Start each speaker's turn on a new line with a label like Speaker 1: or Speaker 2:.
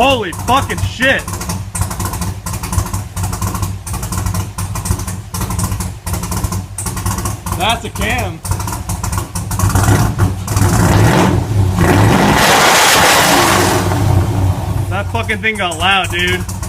Speaker 1: Holy fucking shit! That's a cam. That fucking thing got loud, dude.